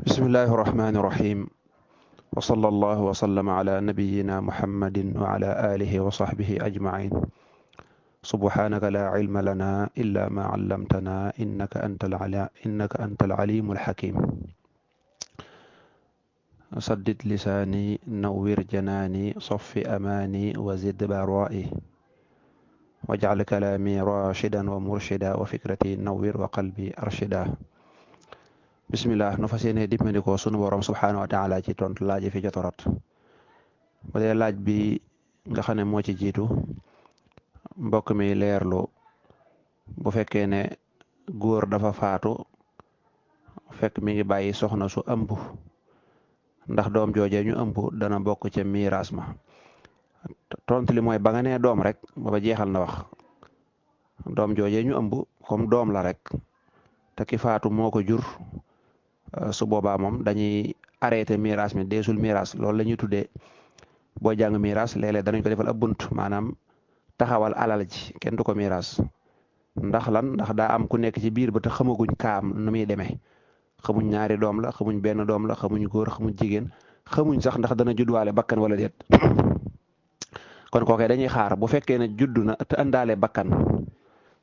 bismillahi irrahmani irrahim wa sallallahu wa sallama ala nabiyina muhammadin wa ala alihi wa sahbihi ajmain subhanaka la ilma lana illa ma allamtana innaka anta alalimu alhakim saddid lisaani nawwir janaani soffi amaani wa zid baraa'i waj'al kalaami rashidan wa murshida wa fikrati nawwir wa qalbi arshida bismillah nu fas yéene dippandikoo sunu borom subhaanahu wa taala ci tontu laaj fi jotorot bu dee laaj bi nga xam ne moo ci jiitu mbokk mi leerlu bu fekkee ne góor dafa faatu fekk mi ngi bàyyi soxna su ëmb ndax doom jooje ñu ëmb dana bokk ca miiraas ma tontu li mooy ba nga nee doom rek ba jeexal na wax doom jooje ñu ëmb comme doom la rek te ki faatu moo ko jur su boobaa moom dañuy arrêté miraas mi deesul miraas loolu la ñuy tuddee boo jàng miraas léeg-léeg danañ ko defal ab bunt maanaam taxawal alal ji kenn du ko miraas ndax lan ndax daa am ku nekk ci biir ba te xamaguñ kaam nu muy demee xamuñ ñaari doom la xamuñ benn doom la xamuñ góor xamuñ jigéen xamuñ sax ndax dana juddwaale bakkan wala déet kon kookee dañuy xaar bu fekkee ne juddu na te àndaale bakkan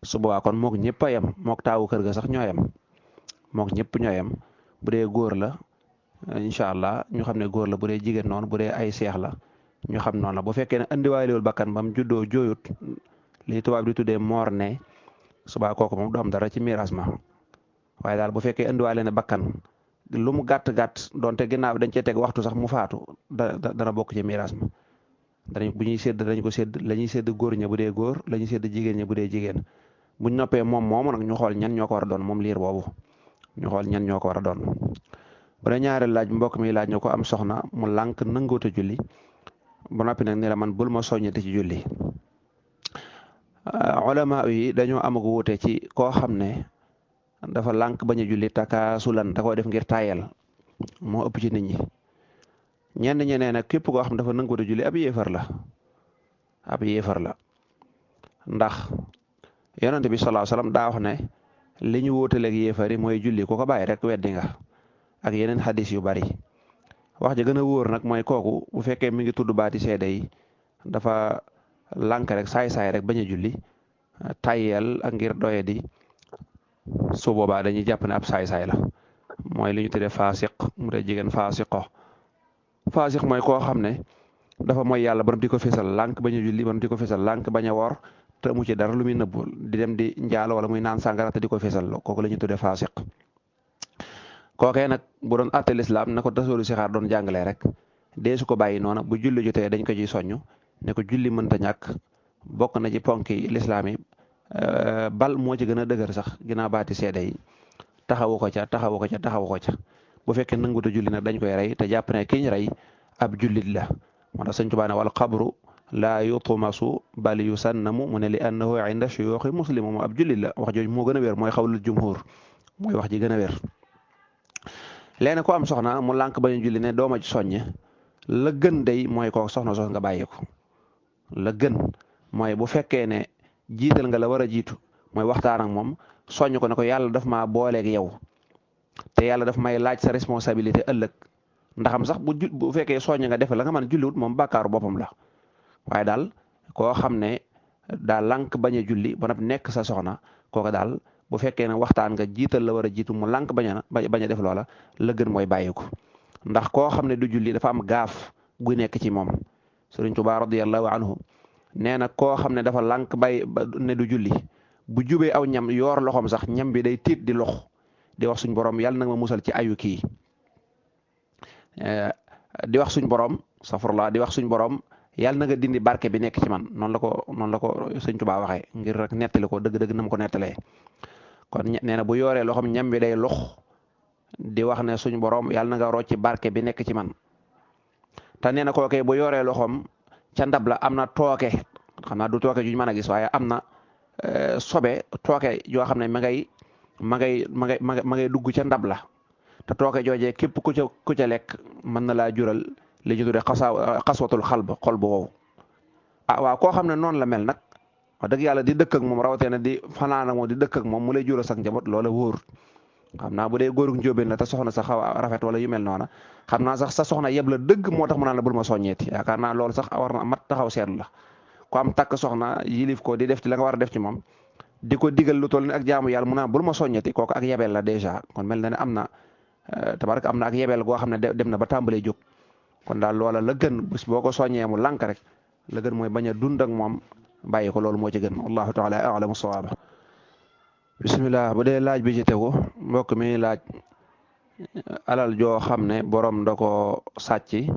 su boobaa kon mook ñëpp a yem mook taawu kër ga sax ñoo yem mook ñëpp ñoo yem bu dee góor la incha allah ñu xam ne góor la bu dee jigéen noonu bu dee ay seex la ñu xam noonu la bu fekkee ne andiwaalewul bakkan ba mu juddoo jooyut li tubaab di tuddee moor ne subaa kooku moom du am dara ci miraas ma waaye daal bu fekkee andiwaale ne bakkan lu mu gàtt-gàtt donte ginnaaw dañ cee teg waxtu sax mu faatu dana bokk ci miraas ma bu ñuy sédd dañ ko sédd la ñuy sédd góor ña bu dee góor la ñuy sédd jigéen ña bu dee jigéen buñ noppee moom moomu nag ñu xool ñan ñoo ko war a doon moom liir boobu ñu xool ñan ñoo ko war a doon bu dee ñaareel laaj mbokk mi laaj ñu ko am soxna mu lànk nangoota julli ba noppi nag ni la man bul ma soññati ci julli ulama yi dañoo amag wuute ci koo xam ne dafa lànk bañ a julli takaasulan da koo def ngir tayal moo ëpp ci nit ñi ñenn ñeneen nag képp koo xam dafa nangoota julli ab yéefar la ndax yonent bi sallallahu alayhi wasallam daa wax ne li ñu wóotaleeg yéefari mooy julli ku ko bàyyi rek weddi nga ak yeneen xadis yu bari wax ja gën a wóor nag mooy kooku bu fekkee mi ngi tudd baati seede yi dafa lànk rek saay-saay rek bañ a julli tayyel ak ngir doye di su boobaa dañuy jàpp ne ab saay-saay la mooy li ñu tuddee faasiq mu dee jigéen faasiq mooy koo xam ne dafa mooy yàlla ba di ko fesal lànk bañ a julli ba di ko fesal lànk bañ a woor te mu ci dara lu muy nëbbu di dem di njaalo wala muy naan sàngara te di ko fesal kooku la ñu tuddee faasiq kookee nag bu doon àtte lislaam na ko tasooru sixaar doon jàngalee rek dee su ko bàyyi noona bu julli jotee dañ ko ciy soññ ne ko julli mënta ñàkk bokk na ci ponki lislaam yi bal moo ci gën a dëgër sax ginnaaw baati seede yi taxawu ko ca bu fekkee nanguta julli nag dañ koy rey te jàpp ne kiñ rey ab jullit la moo tax Sëñ Tuubaa ne wal qabru laa yutmasu bal yusannamu mu ne li annahu inda shuyuuxi muslim moom ab jullit la wax jooju moo gën a wér mooy xawlul jumhur mooy wax ji gën a wér léegi ko am soxna mu lànk bañu julli ne dooma ci soññe la gën day mooy ko soxna sox nga bàyyi ko la gën mooy bu fekkee ne jiital nga la war a jiitu mooy waxtaan ak moom soññ ko ne ko yàlla daf maa booleeg yow te yàlla daf may laaj sa responsabilité ëllëg ndaxam sax bu fekkee soññ nga def la nga mën julliwut moom bàkkaaru boppam la waaye daal koo xam ne daa lànk bañ a julli ba noppi nekk sa soxna kooku daal bu fekkee ne waxtaan nga jiital la war a jiitu mu lànk bañ a def loola la gën mooy bàyyi ko ndax koo xam ne du julli dafa am gaaf gu nekk ci moom Sëriñ Tuubaa radiyallahu anhu nee na koo xam ne dafa lànk ne du julli bu jubee aw ñam yoor loxoom sax ñam bi day tiit di lox di wax suñ borom yàlla nag ma musal ci ayu kii di wax suñ borom safurlaa di wax suñ borom yàlla na nga dindi barke bi nekk ci man noonu la ko Sëñ Tuubaa waxee ngir rek nettali ko dëgg-dëgg na mu ko nettalee kon nee na bu yooree loxoom ñam bi day lox di wax ne suñ borom yàlla na nga rocci barke bi nekk ci man te nee na kookee bu yooree loxoom ca ndab la am na tooke xam naa du tooke juñ mën a gis waaye am na sobe tooke yoo xam ne ma ngay dugg ca ndab la te tooke joojee képp ku ca lekk mën na laa jural li ñu tuddee xaswatul xol bu wow waaw koo xam ne noonu la mel nag wax dëgg yàlla di dëkk ak moom rawatina di fanaan ak moom di dëkk ak moom mu lay jural sax njaboot loola wóor xam naa bu dee góorug njóobeen la te soxna sa xaw a rafet wala yu mel noona xam naa sax sa soxna yeb la dëgg moo tax mu naan la bul ma soññeeti yaakaar naa loolu sax war na mat taxaw seetlu la ko am takk soxna yilif ko di def ci la nga war a def ci moom di ko digal lu toll ni ak jaamu yàlla mu naan bul ma soññeeti kooku ak yebel la dèjà kon mel na ne am na tabaraka am na ak yebel goo xam ne dem na ba tàmbalee jóg kon daal loola la gën bés boo ko soññee mu lànk rek la gën mooy bañ a dund ak moom bàyyi ko loolu moo ci gën wallahu taala a'lamu sawaaba bismillah bu dee laaj bi ci tegu mbokk mi laaj alal joo xam ne borom da ko sàcc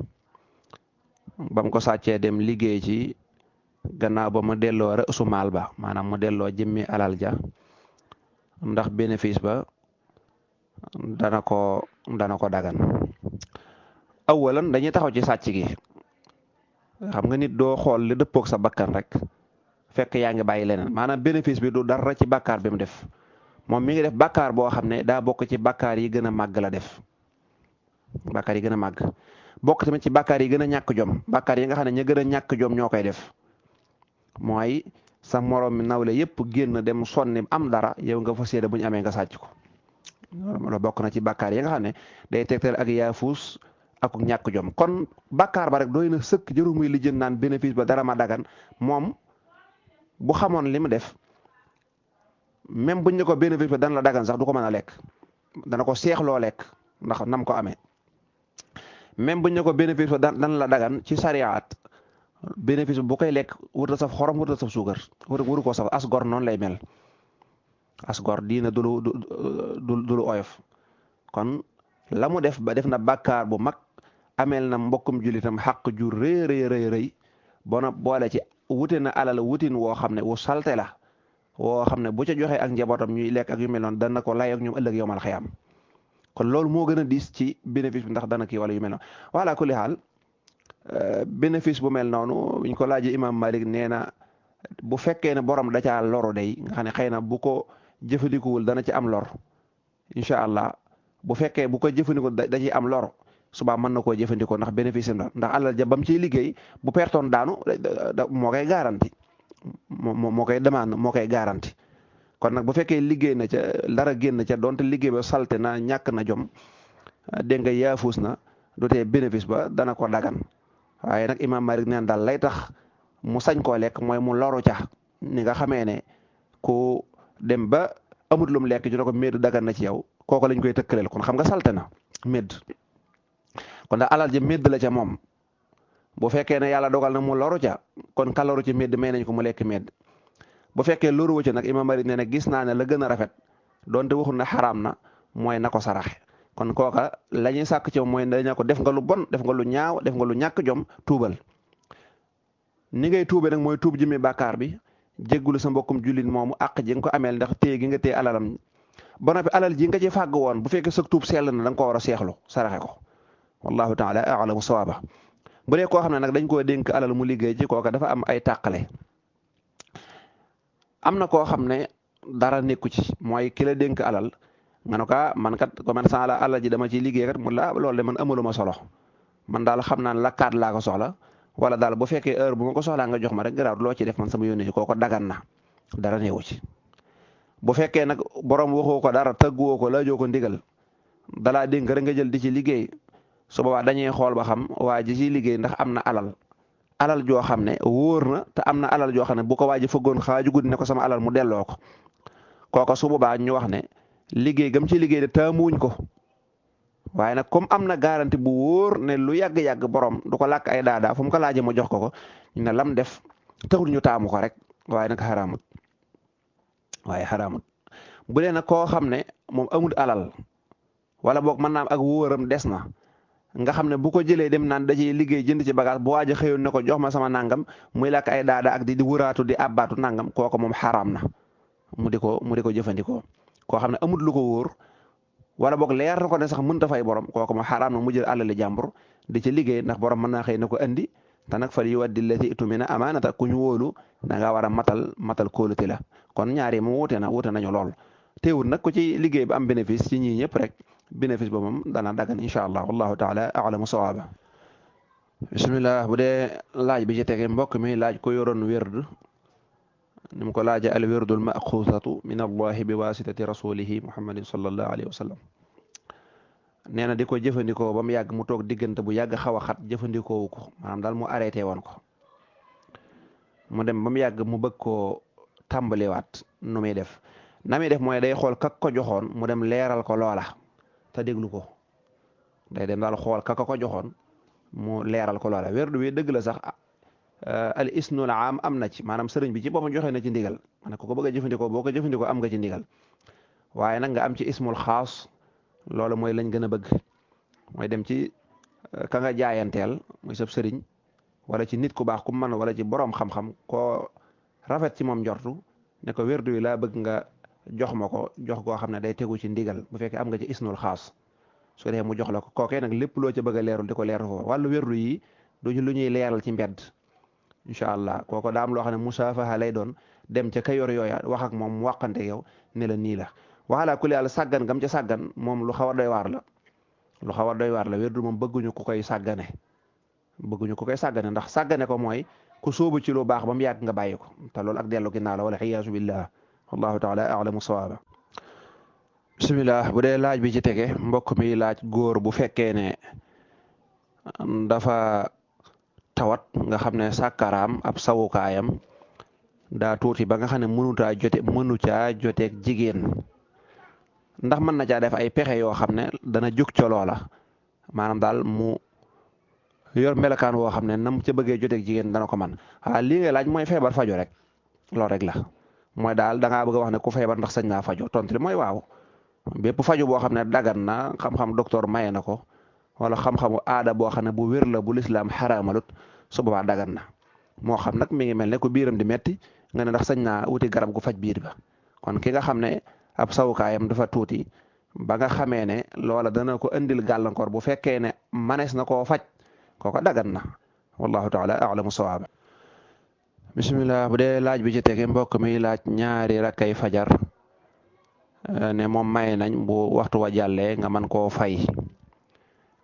bam ko sàccee dem liggéey ci gannaaw ba mu delloo rësu maal ba maanaam mu delloo jëmmi alal ja ndax bénéfice ba dana ko dagan awalan dañuy taxaw ci sàcc gi xam nga nit doo xool li dëppook sa bakkan rek fekk yaa ngi bàyyi leneen maanaam bénéfice bi du dara ci bàkkaar bi mu def moom mi ngi def bàkkaar boo xam ne daa bokk ci bàkkaar yi gën a màgg la def bàkkaar yi gën a màgg bokk tamit ci bàkkaar yi gën a ñàkk jom bàkkaar yi nga xam ne ña gën a ñàkk jom ñoo koy def mooy sa morom mi nawle yëpp génn dem sonni am dara yow nga fas yéene bu ñu amee nga sàcc ko loolu bokk na ci bàkkaar yi nga xam ne day tegtal ak yaafuus ak ñàkk jom kon bàkkaar ba rek doy na sëkk jëru muy lijjën naan bénéfice ba dara ma dagan moom bu xamoon li mu def même buñ ne ko bénéfice ba dana la dagan sax du ko mën a lekk dana ko seexloo lekk ndax nam ko amee même buñ ne ko bénéfice ba dana la dagan ci sariyaat bénéfice bu koy lekk wutal saf xorom wutal saf suukar wuru ko saf as gor noonu lay mel as gor diina du lu oyof kon la mu def ba def na bàkkaar bu mag ameel na mbokkum jullitam xaq ju rëy rëy rëy bona boole ci wute na alal wutin woo xam ne wu salte la woo xam ne bu ca joxee ak njabootam ñuy lekk ak yu mel noonu dana ko lay ak ñoom ëllëg yowmal xiyaam kon loolu moo gën a diis ci bénéfice bi ndax dana kii wala yu mel noonu wala kulli xaal bénéfice bu mel noonu buñ ko laajee imam Malik nee na bu fekkee ne borom da caa loru day nga xam ne xëy na bu ko jëfandikuwul dana ci am lor incha allah bu fekkee bu ko jëfandikoo da ciy am lor suba mën na koo jëfandikoo ndax bénéfice am ndax alal ja bam ciy liggéey bu pertoon daanu moo koy garanti moo koy demande moo koy garanti kon nag bu fekkee liggéey na ca dara génn ca donte liggéey ba salte na ñàkk na jom dégg nga yaafuus na du tee bénéfice ba dana ko dagan waaye nag imam Malik neen daal lay tax mu sañ koo lekk mooy mu loru ca ni nga xamee ne ku dem ba amut lum lekk ñu ne ko médd dagan na ci yow kooku lañ koy tëkkaleel kon xam nga salte na médd kon daal alal ja médd la ca moom bu fekkee ne yàlla dogal na mu loru ca kon ka loru ci médd may nañ ko mu lekk médd bu fekkee loru wu ca nag imam Malik nee na gis naa ne la gën a rafet donte waxul ne xaraam na mooy na ko saraxe kon kooka la ñuy sàkk ci moom mooy dañu ko def nga lu bon def nga lu ñaaw def nga lu ñàkk jom tuubal ni ngay tuube nag mooy tuub jëmee bàkkaar bi jéggulu sa mbokkum jullit moomu àq ji nga ko ameel ndax téye gi nga téye alalam ba noppi alal ji nga ci fàgg woon bu fekkee sa tuub sell na da nga ko war a seexlu saraxe ko wallahu taala a'lamu sawaaba bu dee koo xam ne nag dañ koo dénk alal mu liggéey ci kooka dafa am ay tàqale am na koo xam ne dara nekku ci mooy ki la dénk alal nga ne ko man kat commerçant la alal ji dama ciy liggéey kat mu la loolu de man amaluma solo man daal xam naa ne lakkaat laa ko soxla wala daal bu fekkee heure bu ma ko soxlaa nga jox ma rek garaaw loo ci def man sama yónnee ci kooko dagan na dara neewu ci bu fekkee nag borom waxoo ko dara tëgguwoo ko laajoo ko ndigal dalaa dénk rek nga jël di ci liggéey su boobaa dañuy xool ba xam waa ji ci liggéey ndax am na alal joo xam ne wóor na te am na alal joo xam ne bu ko waa ji fëggoon xaaju guddi ne ko sama alal mu delloo ko kooka su boobaa ñu wax ne liggéey gam ci liggéey de taamuwuñ ko waaye nag comme am na garanti bu wóor ne lu yàgg-yàgg borom du ko làkk ay daadaa fu mu ko laajee mu jox ko ñu ne lam def taxul ñu taamu ko rek waaye nag xaraamut bu dee nag koo xam ne moom amul alal wala boog mën naa ak wóoram des na nga xam ne bu ko jëlee dem naan da ciy liggéey jënd ci bagage bu waaj a xëyoon ne ko jox ma sama nangam muy làkk ay daada ak di wuraatu di abbaatu nangam kooku moom xaraam na mu di ko jëfandikoo koo xam ne amul lu ko wóor wala boog leer na ko ne sax mënta fay borom kooku moom xaraam na mu jël alali jàmbur di ci liggéey ndax borom mën naa xëy na ko andi te nag fal yuwaddi allati utumina amaanata ku ñu wóolu da nga war a matal kóolute la kon ñaari mu wuute nañu lool teewul nag ku ci liggéey ba am bénéfice ci ñii ñëpp rek bénéfice ba moom dana dagan incha allah wallahu taala a'lamu sawaaba bismillah bu dee laaj bi ci tege mbokk mi laaj ko yoroon wérd ni mu ko laaja al wirdul maxuusatu min allahi bi wasitati rasulihi muhammadin sallallahu alayhi wa sallam nee na di ko jëfandikoo ba mu yàgg mu toog diggante bu yàgg xaw a xat jëfandikoowu ko maanaam daal mu arrêté woon ko mu dem ba mu yàgg mu bëgg koo tàmbaliwaat nu muy def na muy def mooy day xool kak ko joxoon mu dem leeral ko loola te déglu ko day dem daal xool kaka ko joxoon mu leeral ko loola werdu wi dëgg la sax al isnul am na ci maanaam sëriñ bi ci boppam joxe na ci ndigal maanaam ku ko bëgg a jëfandikoo boo ko jëfandikoo am nga ci ndigal waaye nag nga am ci ismul xaas loolu mooy lañ gën a bëgg mooy dem ci ka nga jaayanteel muy sab sëriñ wala ci nit ku baax ku mën wala ci borom xam-xam koo rafet ci moom njortu ne ko werdu wi laa bëgg nga jox ma ko jox goo xam ne day tegu ci ndigal bu fekkee am nga ci isnul xaas su dee mu jox la ko kookee nag lépp loo ca bëgg a leerul di ko leerul foofu wàllu werdu yi duñu lu ñuy leeral ci mbedd incha allah kooko daa am loo xam ne musaafaha lay doon dem ca ka yor yooya wax ak moom mu wàqante yow ne la nii la waxalaa ku yàlla sàggan gam ca sàggan moom lu xaw a doy waar la lu xaw a doy waar la werdu moom bëgguñu ku koy sàggane ndax sàggane ko mooy ku sóobu ci lu baax ba mu yàgg nga bàyyi ko te loolu ak dellu ginnaaw la wala xiyaasu billah wallahu taala a'lamu sawaaba bismillah bu dee laaj bi ci tege mbokk mi laaj góor bu fekkee ne dafa tawat nga xam ne sàkkaraam ab sawukaayam daa tuuti ba nga xam ne mënu caa joteeg jigéen ndax mën na caa def ay pexe yoo xam ne dana jóg ca loola maanaam daal mu yor melakaan woo xam ne nam ca bëggee joteeg jigéen dana ko man lii nga laaj mooy feebar faju rek loolu rek la mooy daal da ngaa bëgg a wax ne ku feebar ndax sañ naa faju tontu li mooy waaw bépp faju boo xam ne dagan na xam-xam docteur maye na ko wala xam-xamu aada boo xam ne bu wér la bu lislaam xaraamalut su boobaa dagan na moo xam nag mi ngi mel ne ku biiram di metti nga ne ndax sañ naa wuti garab gu faj biir ba kon ki nga xam ne ab sawukaayam dafa tuuti ba nga xamee ne loola dana ko indil gàllankoor bu fekkee ne manees na koo faj kooko dagan na wallahu taala a'lamu sawaaba bismillah bu dee laaj bi ci tege mbokk mi laaj ñaari rakkay fajar ne moom may nañ bu waxtu wa jàllee nga mën koo fay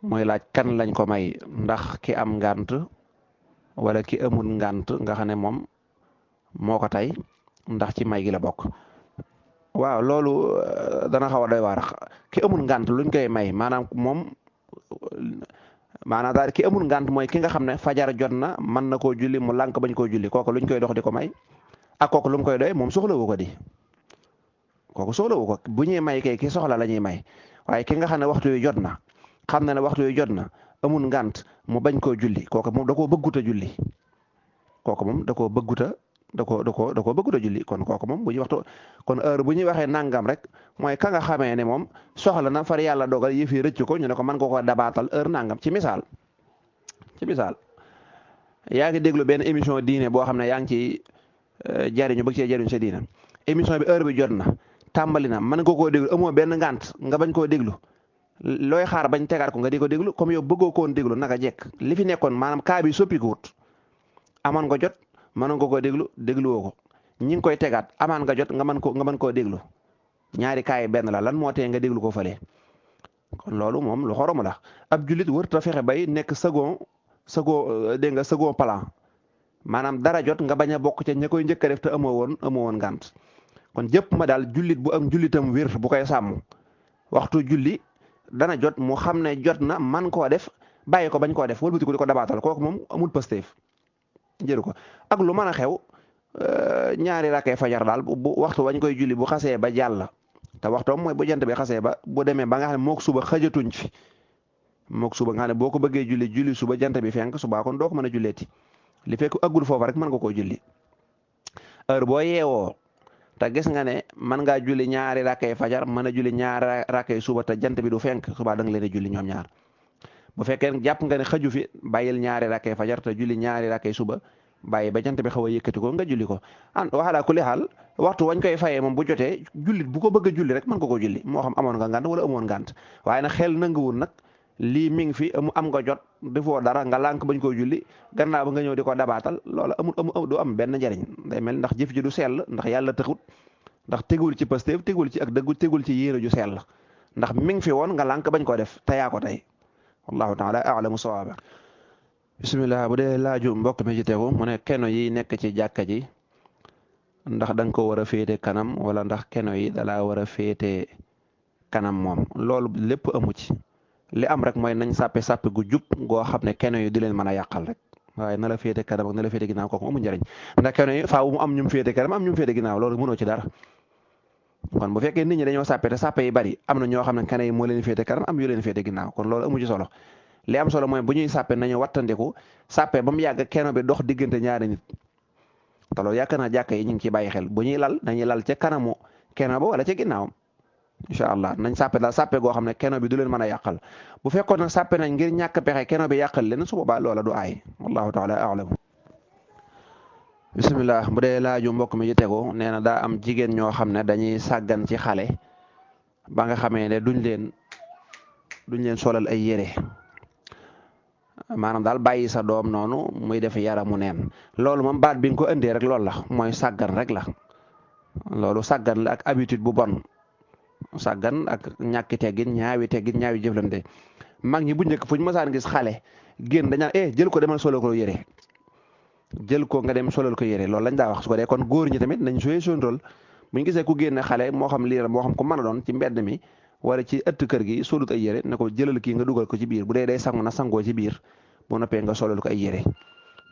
mooy laaj kan lañ ko may ndax ki am ngànt wala ki amul ngànt nga xam ne moom moo ko tey ndax ci may gi la bokk waaw loolu dana xaw a doy waar ki amul ngànt luñ koy may maanaam moom maanaam daal ki amul ngànt mooy ki nga xam ne fajar jot na mën na koo julli mu lànk bañ koo julli kooku luñ koy dox di ko may ak kooku lu mu koy doy moom soxlawu ko di kooku soxlawu ko bu ñuy may kay ki soxla la ñuy may waaye ki nga xam ne waxtu wi jot na xam na ne waxtu wi jot na amul ngànt mu bañ koo julli kooku moom da koo bëgguta julli kooku moom da koo bëgguta julli kon kooku moom bu ñuy waxtu kon heure bu ñuy waxee nangam rek mooy ka nga xamee ne moom soxla na far yàlla dogal yëf yi rëcc ko ñu ne ko mën nga ko dabaatal heure nangam ci misaal yaa ngi déglu benn émission diine boo xam ne yaa ngi ci jariñu bëgg cee jariñu sa diine émission bi heure bi jot na tàmbali na mën nga koo déglu amoo benn ngànt nga bañ koo déglu looy xaar bañ tegaat ko nga di ko déglu comme yow bëggoo koon déglu naka jekk li fi nekkoon maanaam kaa bi soppikuwut amoon nga jot mën nga koo dégluwoo ko ñi ngi koy tegaat amaan nga jot nga mën koo déglu ñaari kaa yi benn la lan moo tee nga déglu ko fële kon loolu moom lu xoromu la ab jullit wër ta fexe bay nekk second plan maanaam dara jot nga bañ a bokk ca ña koy njëkk a def te amoo woon ngànt kon jëpp ma daal jullit bu am jullitam wér bu koy sàmm waxtu julli dana jot mu xam ne jot na man koo def bàyyi ko bañ koo def wëlbati ko di ko dabaatal kooku moom amul pasteef jëru ko ak lu mën a xew ñaari rakkee fajar daal bu waxtu bañ koy julli bu xasee ba jàll te waxtoom mooy bu jant bi xasee ba bu demee ba nga xam ne mook suba xajatuñ fi mook suba nga xam ne boo ko bëggee julli suba jant bi fenk suba kon doo ko mën a julleeti li fekk aggul foofa rek mën nga koo julli heure boo yeewoo te gis nga ne mën ngaa julli ñaari rakkay fajar mën a julli ñaari rakkay suba te jant bi du fenk suba da nga leen a julli ñoom ñaar bu fekkee jàpp nga ne xaju fi bàyyil ñaari rakkay fajar te julli ñaari rakkay suba bàyyi ba jant bi xaw a yëkkati ko nga julli ko waxalaa ku li xaal waxtu wañ koy fayee moom bu jotee jullit bu ko bëgg a julli rek mën nga ko julli moo xam amoon nga ngànt wala amoon ngànt waaye nag xel nanguwul nag lii mi ngi fi am nga jot defoo dara nga lànk bañ koo julli gannaaw ba nga ñëw di ko dabaatal loola du am benn njariñ day mel ndax jëf ji du sell ndax yàlla taxut ndax tegul ci pasteef tegul ci ak dëggu tegul ci yéene ju sell ndax mi ngi fi woon nga lànk bañ koo def te yaa ko tey wallahu taala a'lamu sawaaba bismillah bu dee laaju mbokk mi ci tegu mu ne keno yi nekk ci jàkka ji ndax da nga ko war a féete kanam wala ndax keno yi dalaa war a féete kanam moom loolu lépp amu ci li am rek mooy nañ sàppe gu jub goo xam ne keno yi di leen mën a yàqal rek waaye na la féete kanam ak na la féete ginnaaw kooku amul njëriñ ndax keno yi faaw mu am ñum féete kanam am ñum féete ginnaaw loolu mënoo ci dara kon bu fekkee nit ñi dañoo sàppe te sàppe yi bari am na ñoo xam ne keno yi moo leen féete kanam am yu leen féete ginnaaw kon loolu amu ci solo li am solo mooy bu ñuy sàppe nañu wattandiku sàppe ba mu yàgg keno bi dox diggante ñaari nit te loolu yaakaar naa jàkka yi ñu ngi ciy bàyyi xel bu ñuy lal nañuy lal ca kanamu keno ba wala ca ginnaawam incha allah nañ sàppe daal sàppe goo xam ne keno bi du leen mën a yàqal bu fekkoon nag sàppe nañ ngir ñàkk pexe keno bi yàqal leen su boobaa loola du aay wallahu taala a'lam. bisimilah bu dee laaju mbokk mi ci tegu nee na daa am jigéen ñoo xam ne dañuy sàggan ci xale ba nga xamee ne duñ leen solal ay yére maanaam daal bàyyi sa doom noonu muy def yaramu neen loolu moom baat bi nga ko indee rek loolu la mooy sàggan rek la loolu sàggan la ak habitude bu bon sàggan ak ñàkki teggin ñaawi jëflante mag ñi bu njëkk fu ñu mësaan gis xale génn dañaan jël ko demal solal ko yére jël ko nga dem solal ko yére loolu lañ daa wax su ko dee kon góor ñi tamit nañ suyee seen rôle bu ñu gisee ku génne xale moo xam lii moo xam ku mën a doon ci mbedd mi wala ci ëtt kër gi solut ay yére ne ko jëlal kii nga dugal ko ci biir bu dee day sangu na sangoo ci biir bu noppee nga solal ko ay yére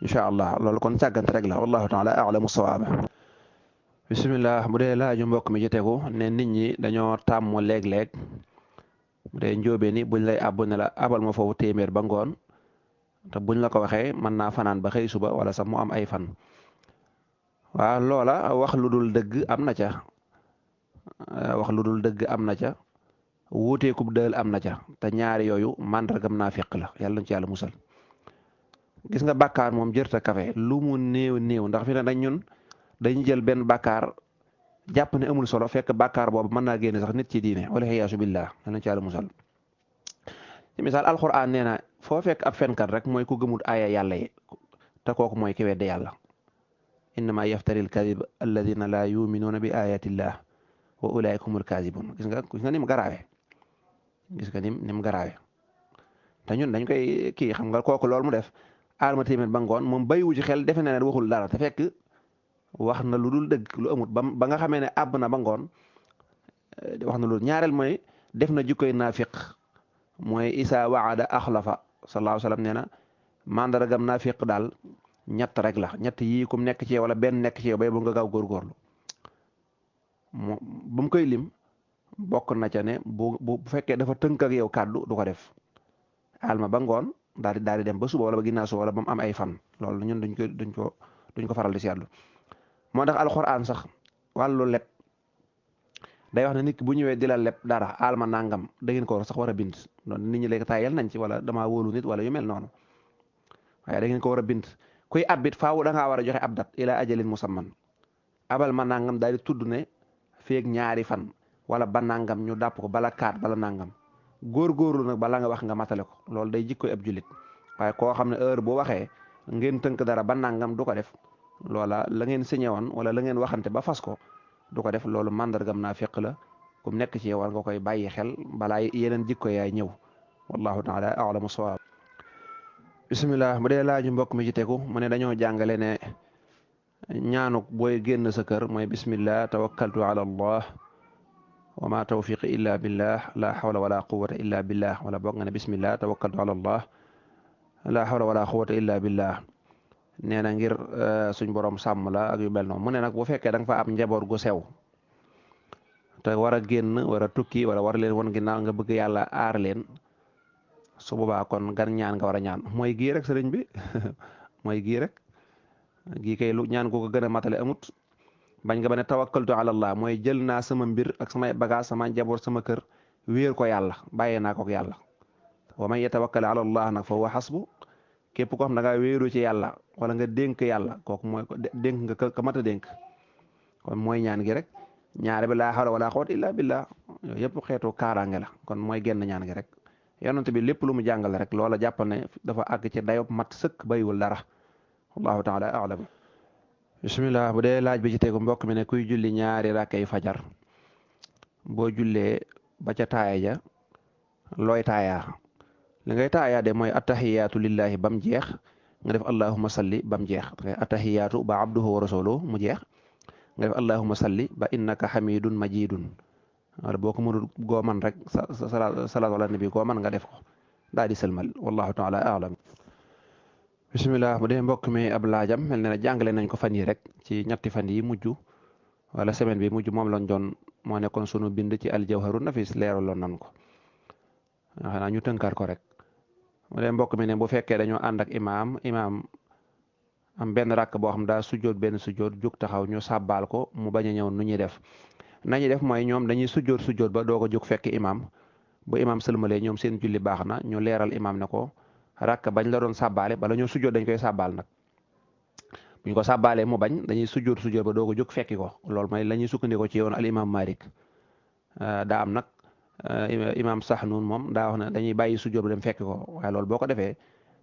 incha allah loolu kon càggante rek la wallahu taala a'lamu sawaaba. bisimilah bu dee laaju mbokk mi ci tegu ne nit ñi dañoo tàmm léeg-léeg bu dee njóobee ni buñ lay àbb ne la abal ma foofu téeméer ba ngoon te buñ la ko waxee mën naa fanaan ba xëy suba wala sax mu am ay fan waaw loola wax lu dul dëgg am na ca wuuteekub dël am na ca te ñaari yooyu màndargam naafiq la yàlla nañ ci yàlla musal. gis nga bàkkaar moom jërta kafe lu mu néew ndax fi ne dañu jël benn bàkkaar jàpp ne amul solo fekk bàkkaar boobu mën naa génne sax nit ci diine wala xiyaasu billah yàlla nañ ci yàlla musal. ci misaal alquran nee na foo fekk ab fenkat rek mooy ku gëmut aaya yàlla yi te kooku mooy ki wedde yàlla innama yaftari alkadib alladina la yuminuuna bi ayatillah wa ulaika humul kadibun gis nga ni mu garaawe te ñun dañ koy kii xam nga kooku loolu mu def alma téeméer ba ngoon moom bayiwu ci xel defe na ne waxul dara te fekk wax na lu dul dëgg lu amut ba nga xamee ne àbb na ba ngoon wax na lu ñaareel mooy def na jikkoy naafiq mooy isa waada axlafa sallallahu alayhi wa sallam nee na mandargam naafiq daal ñett rek la ñett yii kum nekk ci yow wala benn nekk ci yow bay bu nga gaaw góorgóorlu ba mu koy lim bokk na ca ne bu fekkee dafa tënk ak yow kàddu du ko def alma ba ngoon daal di dem ba suba wala ba ginnaaw suba wala ba mu am ay fan loolu ñun duñ ko faral di seetlu moo tax alxuraan sax wàllu leb day wax ne nit ki bu ñëwee di la leb dara alma nangam da ngeen ko sax war a bind noonu nit ñi léegi tayal nañ ci wala damaa wóolu nit wala yu mel noonu waaye da ngeen ko war a bind kuy abbit faaw da ngaa war a joxe ab dat ila ajalin musamman abal ma nangam daal di tudd ne feeg ñaari fan wala ba nangam ñu dàpp ko bala kaat bala nangam góorgóorlu nag bala nga wax nga matale ko loolu day jikkoy ab jullit waaye koo xam ne heure bu waxee ngeen tënk dara ba nangam du ko def loola la ngeen signé woon wala la ngeen waxante ba fas ko du ko def loolu mandargam naafiq la kum nekk ci yow war nga koy bàyyi xel balaa yeneen jikko yaay ñëw wallahu taala a'lamu sawaab. bisimilah bu dee laaju mbokk mi ci tegu mu ne dañoo jàngale ne ñaanuk booy génn sa kër mooy bismillah tawakkaltu ala allah wa ma tawfiqi illa billah la hawla wala quwwata illa billah wala boog nga ne bismillah tawakkaltu ala allah la hawla wala quwwata illa billah nee na ngir suñ borom sàmm la ak yu mel noonu mu ne nag bu fekkee da nga fa am njaboot gu sew te war a génn war a tukki wala war leen woon ginnaaw nga bëgg yàlla aar leen su boobaa kon gan ñaan nga war a ñaan mooy gii rek sëriñ bi mooy gii rek gii kay lu ñaan ko gën a matale amut bañ nga ba ne tawakkaltu ala allah mooy jël naa sama mbir ak samay bagage sama njaboot sama kër wéer ko yàlla bàyyee naa ko ak yàlla wa man yatawakkal ala allah nag fa huwa hasbu képp koo xam da ngaa wéeru ci yàlla wala nga dénk yàlla kooku mooy dénk nga ka mat a dénk kon mooy ñaan gi rek ñaare bi laa hawla wala quwwata illa billah yooyu yëpp xeetu kaaraange la kon mooy genn ñaan gi rek yonent bi lépp lu mu jàngale rek loola jàppal ne dafa àgg ci dayob mat sëkk bayiwul dara wallahu taala a'lam. bismillah bu dee laaj bi ci tegu mbokk mi ne kuy julli ñaari rakkay fajar boo jullee ba ca taaya ja looy taayaa li ngay taayaa de mooy attahiyaatu lillahi bam jeex nga def allahumma salli bam jeex attahiyaatu ba abduhu wa rasuluhu mu jeex nga def allahumma salli ba innaka hamidun majidun wala boo ko mënul goo man rek salaatu ala nabi goo man nga def ko daal di sëlmal wallahu taala a'lam. bismillah bu dee mbokk mi ab laajam mel ne jàngale nañ ko fan yi rek ci ñetti fan yi mujj wala semaine bi mujj moom lañ doon moo nekkoon sunu bind ci aljawharu nafis leeraloon nañ ko xanaa ñu tënkaat ko rek. bu dee mbokk mi ne bu fekkee dañoo ànd ak imaam am benn rakk boo xam daa sujjoot benn sujjoot jug taxaw ñu sàbbaal ko mu bañ a ñëw nu ñuy def nañuy def mooy ñoom dañuy sujjoot ba doog a jug fekk imaam bu imaam sëlmalee ñoom seen julli baax na ñu leeral imaam ne ko rakk bañ la doon sàbbaale bala ñoo sujjoot dañ koy sàbbaal nag buñ ko sàbbaalee mu bañ dañuy sujjoot ba doog a jug fekki ko loolu mooy la ñuy sukkandikoo ci yoon al imaam Malik daa am nag imaam Sahnun moom daa wax ne dañuy bàyyi sujjoot ba dem fekki ko waaye loolu boo ko defee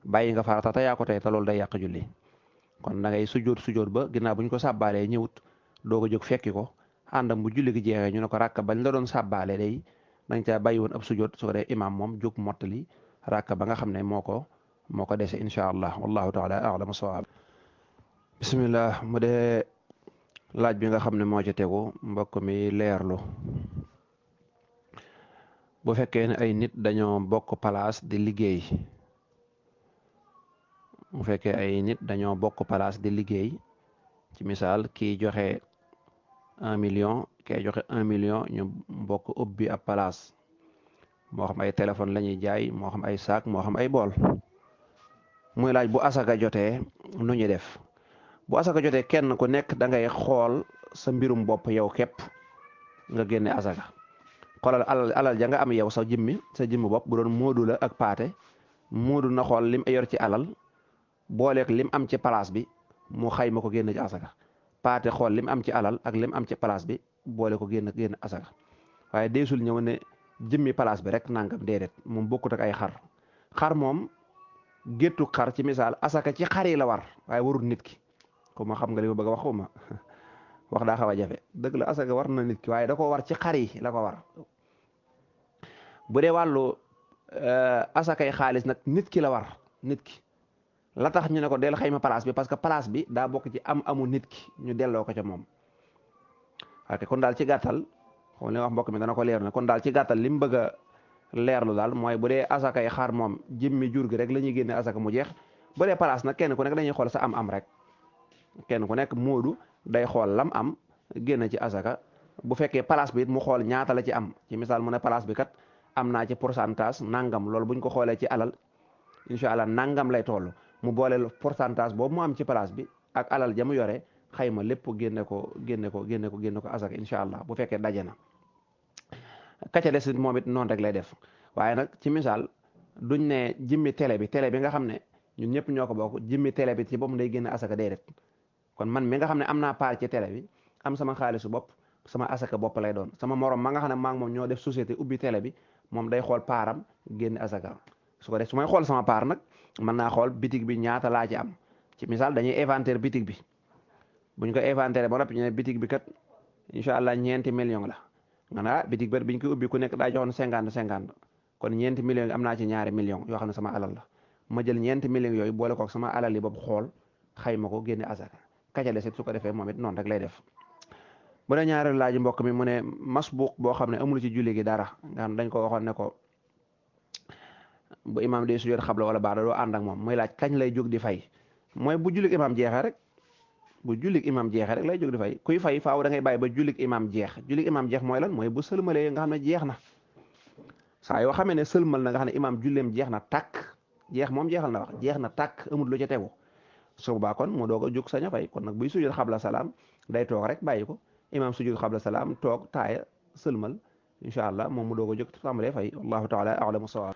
bàyyi nga farata te yaa ko tey te loolu day yàq julli kon da ngay sujjoot ba ginnaaw buñ ko sàbbaalee ñëwut doog a jóg fekki ko àndam bu julli gi jeexee ñu ne ko rakk bañ la doon sàbbaale day dañ caa bàyyi woon ab sujjoot su ko dee imaam moom jóg mottali rakk ba nga xam ne moo ko dese incha allah wallahu taala a'lam sawaab. bismillah mu dee laaj bi nga xam ne moo ci tegu mbokk mi leerlu bu fekkee ne ay nit dañoo bokk place di liggéey bu fekkee ay nit dañoo bokk place di liggéey ci misaal kii joxe 1 million kii joxe 1 million ñu bokk ubbi ab place moo xam ay téléphone la ñuy jaay moo xam ay saak moo xam ay bool muy laaj bu asaka jotee nu ñuy def bu asaka jotee kenn ku nekk da ngay xool sa mbirum bopp yow képp nga génne asaka xoolal alal ja nga am yow sa jimmi bopp bu doon moodu la ak paate moodu na xool lim yor ci alal booleeg lim am ci place bi mu xayma ko génn ci asaka paate xool lim am ci alal ak lim am ci place bi boole ko génn asaka waaye deesul ñëw ne jëmmi place bi rek nangam déedéet moom bokkut ak ay xar moom géttu xar ci misaal asaka ci xar yi la war waaye warul nit ki ko ma xam nga li ma bëgg a wax xuma wax daa xaw a jafe dëgg la asaka war na nit ki waaye da ko war ci xar yi la ko war bu dee wàllu asakay xaalis nag nit ki la war nit ki la tax ñu ne ko del xayma place bi parce que place bi daa bokk ci amu nit ki ñu delloo ko ca moom ok kon daal ci gàttal xam li wax mbokk mi dana ko leer na kon daal ci gàttal li mu bëgg a leerlu daal mooy bu dee asakay xar moom jëmmi jur gi rek la ñuy génne asaka mu jeex bu dee place nag kenn ku nekk dañuy xool sa am rek kenn ku nekk moodu day xool lam am génn ci asaka bu fekkee place bi it mu xool ñaata la ci am ci misaal mu ne place bi kat am naa ci pourcentage nangam loolu buñ ko xoolee ci alal incha allah nangam lay toll mu boole pourcentage boobu mu am ci place bi ak alal ja mu yore xayma lépp génne ko asaka incha allah bu fekkee daje na kaca des it moom it noonu rek lay def waaye nag ci misaal duñ ne jimmi télé bi nga xam ne ñun ñëpp ñoo ko bokk jimmi télé bi ci boppam day génne asaka déedéet kon man mi nga xam ne am naa part ci télé bi am sama xaalisu bopp sama asaka bopp lay doon sama morom ma nga xam ne maa ngi moom ñoo def société ubbi télé bi moom day xool paaram génne asaka su ko def su may xool sama paar nag mën naa xool bitig bi ñaata laa ci am ci misaal dañuy inventaire bitig bi buñ ko inventaire ba noppi ñu ne bitig bi kat incha allah ñeenti million la nga naa bitig ba biñ ko ubbi ku nekk daa joxoon 50 kon ñeenti millions yi am naa ci ñaari millions yoo xam ne sama alal la ma jël ñeenti millions yooyu boole kook sama alal yi boobu xool xayma ko génne asaka kacale sit su ko defee moom it noonu rek lay def bu dee ñaareelu laaj mbokk mi mu ne masbuq boo xam ne amul ci julli gi dara nga xam dañ ko waxoon ne ko bu imaam di sujjóot xabla wala baada doo ànd ak moom muy laaj kañ lay jóg di fay mooy bu jullig imaam jeexee rek lay jóg di fay kuy fay faaw da ngay bàyyi ba jullig imaam jeex mooy lan mooy bu sëlmalee nga xam ne jeex na saa yoo xamee ne sëlmal na nga xam ne imaam julleem jeex na tàkk jeex moom jeexal na wax jeex na tàkk amul lu ca tegu su boobaa kon mu doog a jóg sañ a fay kon nag buy sujjóot xabla salaam day toog rek bàyyi ko imaam sujjóot xabla salaam toog taaya sëlmal incha allah moom mu doog a jóg tàmbalee fay wallahu taala a'lamu sawaab.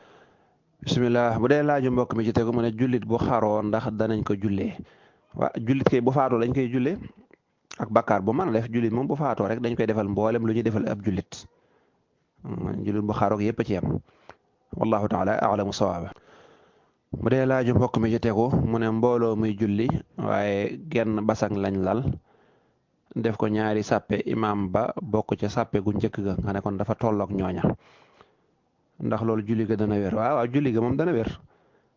bismillah bu dee laaju mbokk mi ci tegu mu ne jullit bu xaroo ndax danañ ko jullee waa jullit kay bu faatoo dañ koy jullee ak bakkaar bu mën a def jullit moom bu faatoo rek dañ koy defal mboolem lu ñuy defal ab jullit bu xaroog yëpp ci yam wallahu taala a'lamu sawaaba. bu dee laaju mbokk mi ci tegu mu ne mbooloo muy julli waaye genn basang lañ lal def ko ñaari sàppe imaam ba bokk ca sàppe gu njëkk ga nga ne kon dafa tolloog ñooña ndax loolu julli ga dana wér waaw julli ga moom dana wér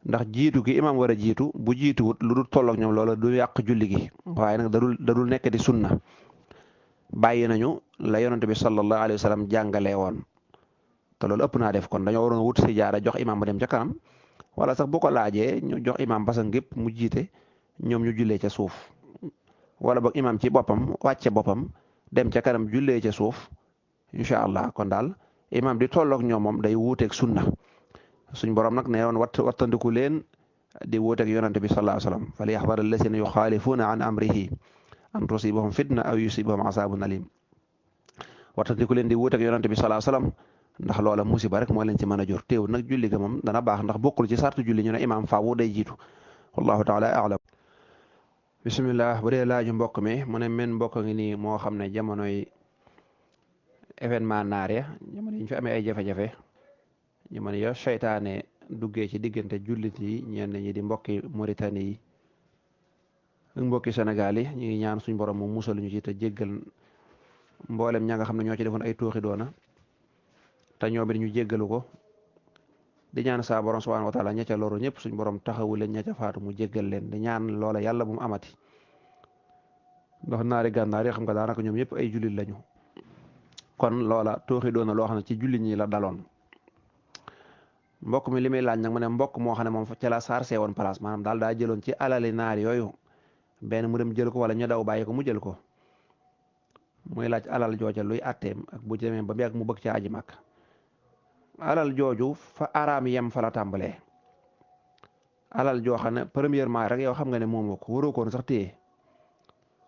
ndax jiitu gi imaam war a jiitu bu jiituwut lu dul tolloog ñoom loola du yàq julli gi waaye nag dadul nekk di sunna bàyyi nañu la yonent bi sallallahu alayhi wa sallam jàngalee woon te loolu ëpp naa def. kon dañoo waroon wut si jaara jox imam mu dem ca kanam, wala sax bu ko laajee ñu jox imam basan gépp mu jiite, ñoom ñu jullee ca suuf, wala boog imam ci boppam wàcce boppam dem ca kanam jullee ca suuf incha allah. kon daal imam di tolloog ñoom moom day wuuteeg sunna. suñ borom nag ne woon wattandiku leen di wuuteeg yonent bi sallallahu alayhi wa sallam fal yaxdar allasina yuxaalifuuna an amrihi an tusibahum fitna aw yusibahum asabun alim. wattandiku leen di wuuteeg yonent bi sallallahu alayhi wa sallam ndax loola musiba rek moo leen ci mën a jur. teew nag julli ga moom dana baax ndax bokkul ci sartu julli ñu ne imaam faawu day jiitu. wallahu taala a'lam. bismillah. bu dee laaju mbokk mi mu ne men mbokk ngi nii moo xam ne jamonoy événement naar ya, jamono yi ñu fi amee ay jafe-jafe, jamono yo seytaane duggee ci diggante jullit yi, ñenn ñi di mbokki Mauritanie yi ak mbokki Sénégal yi, ñu ngi ñaan suñ borom mu musal ñu ci te jéggal mboolem ña nga xam ne ñoo ci defoon ay tooxi doona te ñoom it ñu jéggalu ko. di ñaan saa borom subhanahu wa taala ña ca loru ñëpp suñ borom taxawu leen, ña ca faatu mu jéggal leen. di ñaan loola yàlla bu mu amati, ndax naari gànnaar yi xam nga daanaka ñoom ñëpp ay jullit lañu. kon loola tooxi doona loo xam ne ci jullit ñi la daloon. mbokk mi li muy laaj nag mu ne mbokk moo xam ne moom ca la sarsee woon place, maanaam daal daa jëloon ci alali naar yooyu benn mu dem jël ko wala ñu daw bàyyi ko mu jël ko. muy laaj alal jooja luy atteem ak bu demee ba mu bëgg ca aji màkk. alal jooju fa araam yem fa la tàmbalee. alal joo xam ne premièrement rek yow xam nga ne moomoo ko, waroo koon sax téye.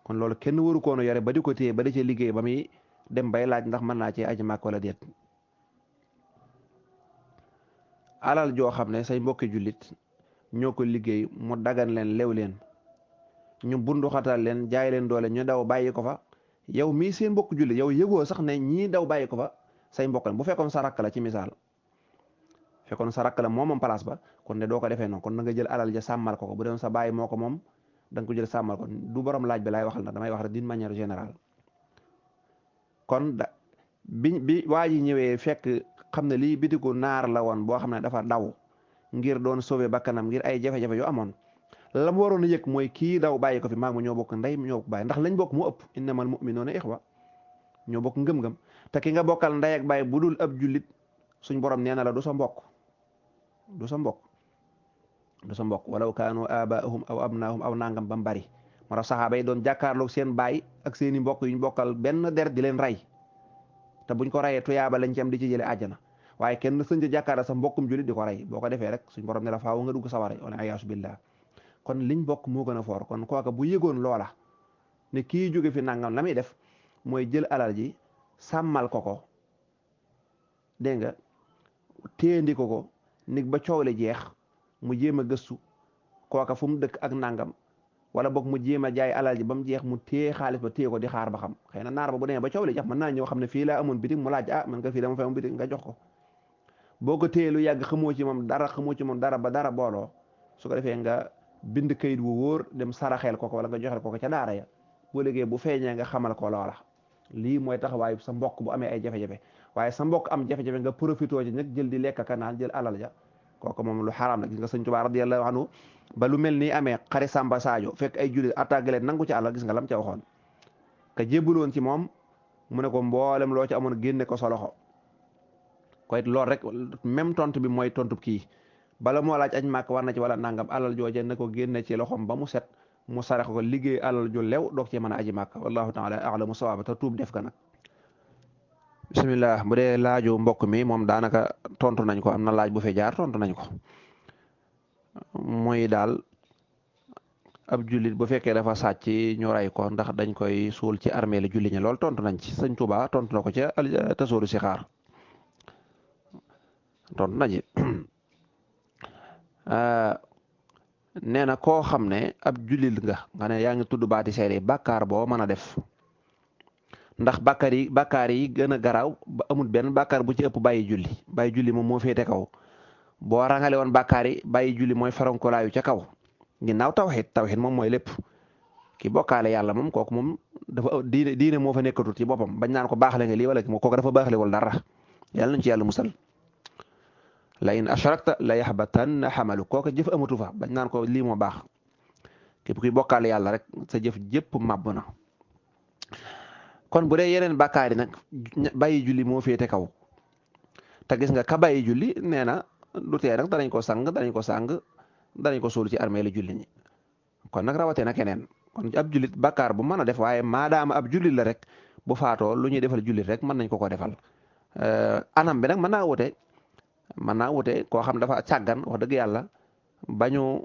kon loolu kenn waru koon yore ba di ko téye ba di ci liggéey ba muy dem bay laaj ndax mën naa ci aji màkk wala déet. alal joo xam ne say mbokki jullit ñoo ko liggéey mu dagan leen lew leen, ñu bunduxatal leen jaay leen doole ñu daw bàyyi ko fa. yow mii seen mbokk jullit yow yëgoo sax ne ñii daw bàyyi ko fa say mbokk la. bu fekkoon sa rakk la ci misaal, fekkoon sa rakk la moom place ba, kon ne doo ko defee noonu. kon na nga jël alal ja sàmmal ko bu doon sa baay moo ko moom da nga ko jël sàmmal ko. du borom laaj bi laay waxal na damay wax rek d'une manière générale. kon bi waa ji ñëwee fekk xam ne lii bitigu naar la woon boo xam ne dafa daw ngir doon sauver bakkanam ngir ay jafe-jafe yu amoon, la mu waroon a yëg mooy kii daw bàyyi ko fi maag ma ñoo bokk ndey ñoo bokk bàyyi, ndax lañ bokk mu ëpp. innamal mu'minuuna ixwa, ñoo bokk ngëm-ngëm. te ki nga bokkal ndey ak bàyyi bu dul ab jullit suñ borom nee na la du sa mbokk, du sa mbokk, du sa mbokk. walaw kaanu abaahum aw abnaahum aw nangam ba mu bari. moo tax saxaaba yi doon jàkkaarloog seen baay ak seeni mbokk yuñ bokkal benn der di leen rey, te buñ ko rayee tuyaaba lañ ci am di ci jëlee àjjana. waaye kenn sëñ ca jàkkaarloo sa mbokkum jullit di ko rey. boo ko defee rek suñ borom ne la faaw nga dugg sawara wala ayaasu billah. kon liñ bokk moo gën a foor. kon kooka bu yëgoon loola ne kii jóge fi nangam la muy def mooy jël alal ji sàmmal ko dégg nga téyendi ko nit ba coow li jeex mu jéem a gëstu kooka fu mu dëkk ak nangam, wala boog mu jéem a jaay alal ji ba mu jeex mu téye xaalis ba téye ko di xaar ba xam. xëy na naar ba bu demee ba coow li jeex mën naa ñëw xam ne fii laa amoon bitik mu laaj man nga fii dama fay amoon bitik nga jox ko. boo ko téye lu yàgg xamoo ci moom dara ba dara booloo, su ko defee nga bind kayit wu wóor dem saraxeel ko wala nga joxeel ko ca daara ya. boo léegi bu feeñee nga xamal ko loola. lii mooy taxawaayu sa mbokk bu amee ay jafe-jafe. waaye sa mbokk am jafe-jafe nga profité ci nag jël di lekk ka naan jël alal ja, kooku moom lu xaraam la. gis nga sëñ Tuubaa radiyallahu anhu ba lu mel nii amee xari Samba Sadio fekk ay jullit attaqué leen nangu ci alal, gis nga lam ca waxoon. ka jébbuloon ci moom mu ne ko mboolem loo ci amoon génne ko sa loxo. koy loolu rek même tontu bi mooy tontu kii. bala moo laaj añ màkk war na ci wala nangam, alal jooje na ko génne ci loxom ba mu set mu sarax ko liggéey alal ju lew doog cee mën a aji màkk. wallahu taala a'lamu sawaaba te tuub def ka nag. bismillah. bu dee laaju mbokk mi moom daanaka tontu nañ ko. am na laaj bu fi jaar tontu nañ ko. muy daal ab jullit bu fekkee dafa sàcc ñu ray ko ndax dañ koy suul ci armée la julli ñi, loolu tontu nañ ci. sëñ Tuubaa tontu na ko ca tasooru si xaar tontu na ci. nee na koo xam ne ab jullit nga ne yaa ngi tudd baati seere bàkkaar boo mën a def, ndax bàkkaar yi gën a garaaw ba amul benn bàkkaar bu ci ëpp bàyyi julli moom moo féete kaw. boo rangale woon bàkkaar yi bàyyi julli mooy farankolaayu ca kaw ginnaaw tawxid moom mooy lépp. ki bokkaale yàlla moom kooku moom dafa diine moo fa nekkatul ci boppam bañ naan ko baaxle nga lii wala kooku dafa baaxlewul dara. yàlla nañ ci yàlla musal. la in ashrakta la yaxbatanna xamalu, kooku jëf amatu fa bañ naan ko lii moo baax. képp kuy bokkaale yàlla rek sa jëf jëpp màbb na. kon bu dee yeneen bàkkaar yi nag bàyyi julli moo féete kaw te gis nga ka bàyyi julli nee na du tee nag danañ ko sang danañ ko suul ci armée la julli ñi kon nag rawatee na keneen kon ab jullit bàkkaar bu mën a def waaye maadaama ab jullit la rek bu faatoo lu ñuy defal jullit rek mën nañ ko defal anam bi nag mën naa wute koo xam dafa càggan wax dëgg yàlla bañu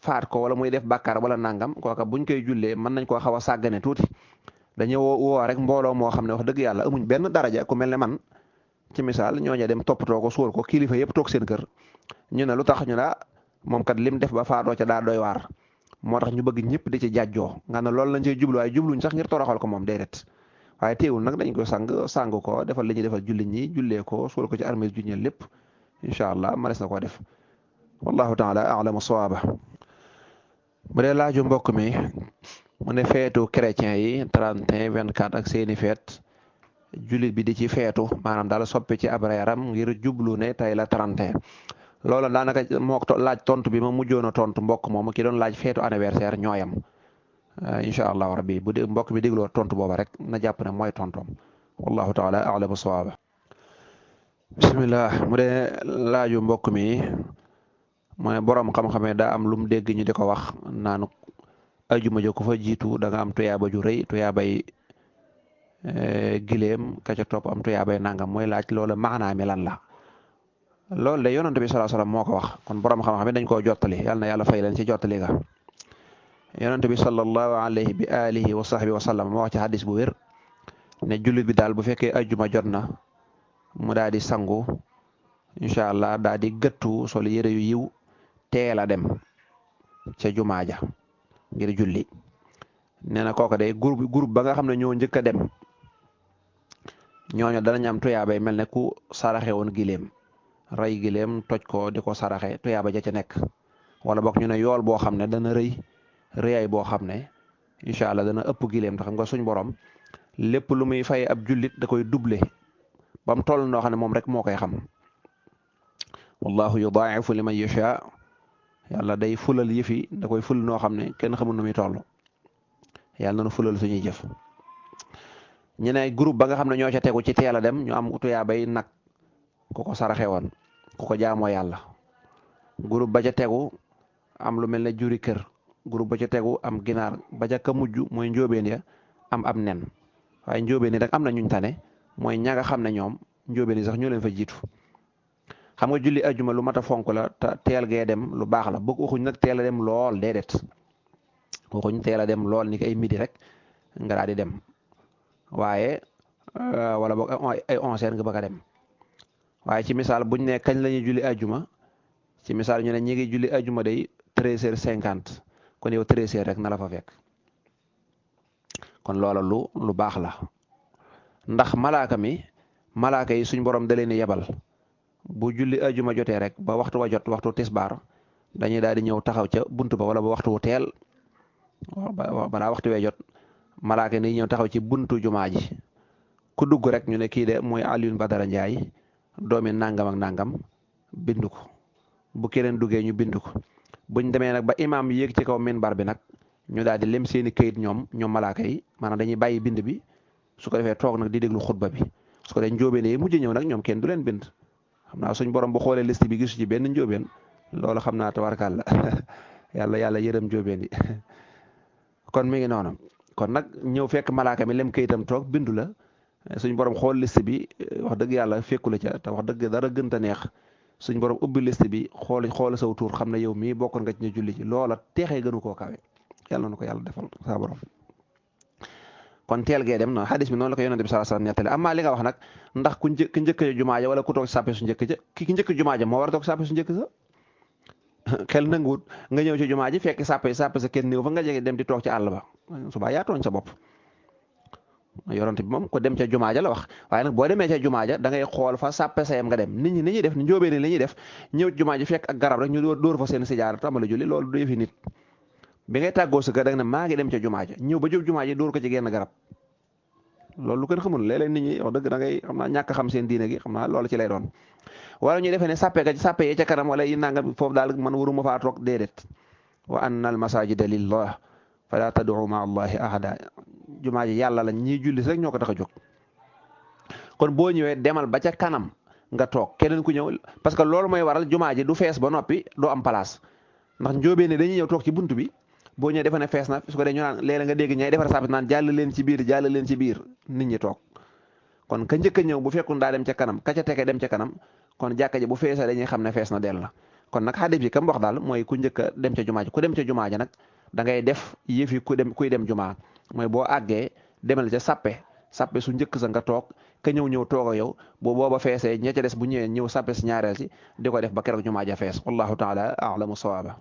faat ko wala muy def bàkkaar wala nangam kooka buñ koy jullee mën nañ koo xaw a sàggane tuuti dañu woo rek mbooloo moo xam ne wax dëgg yàlla amuñ benn daraja ku mel ne man ci misaal ñooñu dem toppatoo ko suul ko kilifa yëpp toog seen kër ñu ne lu tax ñu ne moom kat lim def ba faatoo ca daa doy waar moo tax ñu bëgg ñëpp di ci jàjjoo nga ne loolu lañ cey jublu waaye jubluñ sax ngir toroxal ko moom déedéet waaye teewul nag dañ ko sang ko defal li ñuy defal jullit ñi jullee ko suul ko ci armée ju ñeel lépp incha allah manes na koo def wallahu taala a'lamu sawaaba bu dee laaju mbokk mi mu ne feetu chrétien yi 31 24 ak seeni feet jullit bi di ci feetu maanaam daal soppi ci ab reeram ngir jublu ne tey la 31 loolu daanaka moo laaj tontu bi ma mujjoon a tontu mbokk moomu ki doon laaj feetu anniversaire ñooyam incha allahu rabbi bu dee mbokk mi dégloo tontu booba rek na jàpp ne mooy tontoom wallahu taala a'lamu sawaaba bismillah mu dee laaju mbokk mi mu ne borom xam-xamee daa am lu mu dégg ñu di ko wax naanu ajuma jo ko fa jiitu da nga am tuyaaba ju rëy tuyaabay gileem ka ca topp am tuyaabay nangam mooy laaj loola maanaa mi lan la loolu de yonent bi sallallahu alayhi wasallam moo ko wax kon borom xam-xam dañ koo jottali yàlla na yàlla fay leen ci jottali ga yonent bi sallallahu alayhi bi alihi wa sahbi wa sallam moo wax ci hadis bu wér ne jullit bi daal bu fekkee ajuma jot na mu daal di sangu incha allah daal di gëttu sol yére yu yiw teel a dem ca jumaa ja ngir julli nee na kooka day groupe ba nga xam ne ñoo njëkk a dem ñooñu danañ am tuyaabay mel ne ku saraxe woon gileem rey gileem toj ko di ko saraxe tuyaaba ja ca nekk wala boog ñu ne yool boo xam ne dana rëyaay boo xam ne incha allah dana ëpp gileem tax nga suñ borom lépp lu muy fay ab jullit da koy doublé ba mu toll noo xam ne moom rek moo koy xam wallahu yudaa'ifu liman yasha yàlla day fulal yëfi da koy ful noo xam ne kenn xamul nu muy toll yàlla nanu fulal suñuy jëf ñu ne groupe ba nga xam ne ñoo ca tegu ci teel a dem ñu am tuyaabay nag ku ko saraxe woon ku ko jaamoo yàlla groupe ba ca tegu am lu mel ne juri kër groupe ba ca tegu am ginaar ba ca ka mujj mooy njóobeen ya am nen waaye njóobeen yi rek am na ñuñ tane mooy ña nga xam ne ñoom njóobeen yi sax ñoo leen fa jiitu xam nga julli ajuma lu mat a fonk la te teel gee dem lu baax la bëgg waxuñ nag teel a dem lool déedéet waxuñ teel a dem lool ni ko ay midi rek nga daal di dem waaye wala boog ay 11h nga bëgg a dem waaye ci misaal buñ ne kañ la ñuy julli ajuma ci misaal ñu ne ñi ngi julli ajuma day 13h50 kon yow 13h rek na la fa fekk kon loola lu baax la ndax malaaka yi suñ borom da leen yebal bu julli ajuma jotee rek ba waxtu wa jot waxtu tisbaar dañuy daal di ñëw taxaw ca buntu ba wala ba waxtu wu teel balaa waxtu wee jot malaaka ni ñëw taxaw ci buntu jumaa ji ku dugg rek ñu ne kii de mooy Alioune Badara Ndiaye doomi nangam ak nangam bindu ko bu keneen duggee ñu bindu ko buñ demee nag ba imaam yéeg ci kaw minbar bi nag ñu daal di lem seeni kayit ñoom malaaka yi maanaam dañuy bàyyi bind bi su ko defee toog nag di déglu xutba bi su ko defee njóobeen yi mujj ñëw nag ñoom kenn du leen bind xam naa suñ borom bu xoolee liste bi gisu ci benn njóobeen loolu xam naa tabarkàlla yàlla yërëm njóobeen yi kon mi ngi noonu kon nag ñëw fekk malaaka mi lem kayitam toog bindu la suñ borom xool liste bi wax dëgg yàlla fekku la ca te wax dëgg dara gën ta neex suñ borom ubbi liste bi xool saw tuur xam ne yow mii bokkoon nga ci ñu julli ci loola teexee gënu koo kawe yàlla na ko yàlla defal saa borom kon teel gee dem na xadis bi noonu la ko yonent bi sallallahu alayhi wasallam nettali amaa li nga wax nag ndax ku njëkk jumaa ja wala ku toog sàppe su njëkk ja ki njëkk jumaa ja moo war a toog sàppe su njëkk sa xel nanguwut nga ñëw ci jumaa ji fekk sàppe sa kenn néew fa nga jege dem di toog ci àll ba subaa yaa tooñ sa bopp yonent bi moom ko dem ca jumaa ja la wax waaye nag boo demee ca jumaa ja da ngay xool fa sàppe sayam nga dem nit ñi ni ñuy def ni njóobee ni li ñuy def ñëw jumaa ji fekk ak garab rek ñu dóor fa seen sijaara tàmbali julli loolu du yëfi nit bi ngay tàggoo sa kër da nga ne maa ngi dem ca jumaa ja ñëw ba jub jumaa ji dóor ko ci genn garab loolu lu kenn xamul léeg-léeg nit ñi wax dëgg da ngay xam naa ñàkk xam seen diine gi xam naa loolu ci lay doon wala ñu defee ne sàppe yee ca kanam wala yi nangam foofu daal man waruma faa toog déedéet wa anna al masajida lillah fala tad'u ma allahi ahada jumaa ji yàlla la ñiy julli rek ñoo ko tax a jóg kon boo ñëwee demal ba ca kanam nga toog keneen ku ñëw parce que loolu mooy waral jumaa ji du fees ba noppi doo am place ndax njóobee ne dañuy ñëw toog ci bunt bi boo ñëwee defe ne fees na su ko dee ñu naan léeg-léeg nga dégg ñay defar sàppit naan jàll leen ci biir jàll leen ci biir nit ñi toog kon ka njëkk a ñëw bu fekkul daa dem ca kanam ka ca teke dem ca kanam kon jàkka ji bu feesee dañuy xam ne fees na dell la kon nag xadis bi kam wax daal mooy ku njëkk a dem ca jumaa ji ku dem ca jumaa ji nag da ngay def yëfi kuy dem jumaa mooy boo àggee demal ca sàppe su njëkk sa nga toog ka ñëw toog a yow booba feesee ña ca des bu ñëwee ñëw sàppe si ñaareel si di ko def ba keroog jumaa ja fees wallahu taala a'lamu sawaaba